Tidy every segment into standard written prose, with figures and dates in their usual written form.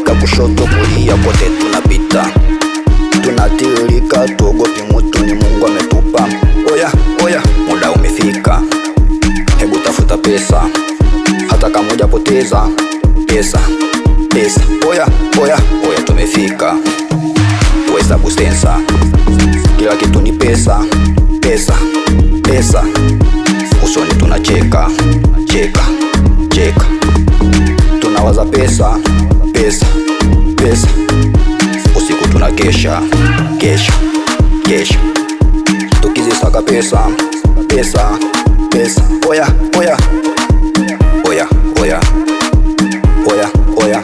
Afrika, kushoto kulia kote tunapita, tunatirika, tuogopi mutu, ni Mungu ametupa. Oya, oya, muda umefika, hebu tafuta pesa, hata kama hujapoteza pesa, pesa. Oya, oya, oya, tumefika, hesabu sensa, kila kitu ni pesa, pesa, pesa. Usoni tunacheka, cheka, cheka, tunawaza pesa, pesa, pesa. Usiku tunakesha, kesha, kesha, tukizisaka pesa, pesa, pesa. Oya, oya, oya, oya, oya, oya,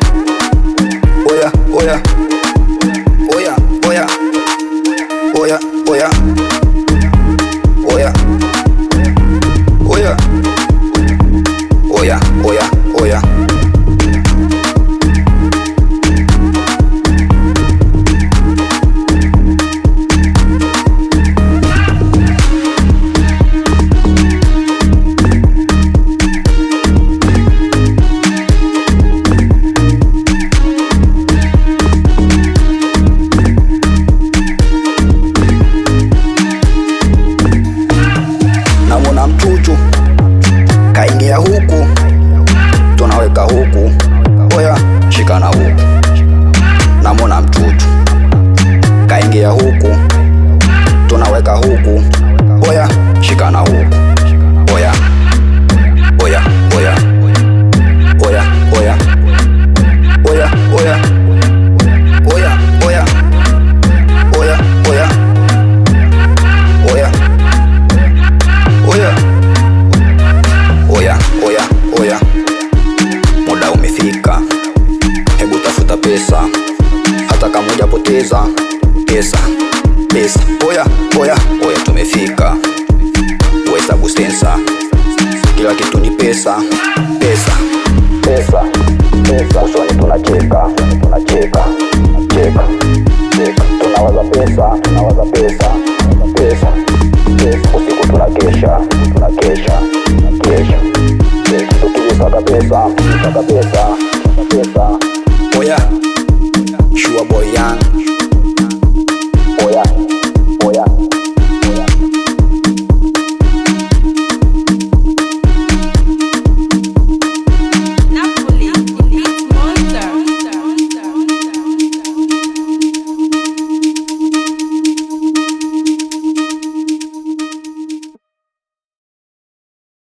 oya, oya, oya, oya, oya, oya, oya, oya, oya, oya, oya. Namona mchuchu kaingia huku, tunaweka huku. Oya, shikana huku. Namona mchuchu kaingia huku, tunaweka huku. Oya, shikana huku. Oya, oya, oya, oya, oya, oya, oya, oya, oya, oya, oya, oya, oya, oya, oya, oya. Muda umefika, hebu tafuta pesa, hata kama hujapoteza pesa, pesa. Oya, oya, oya, tumefika, hesabu sensa, kila kitu ni pesa, pesa, pesa, pesa. Usoni tunacheka.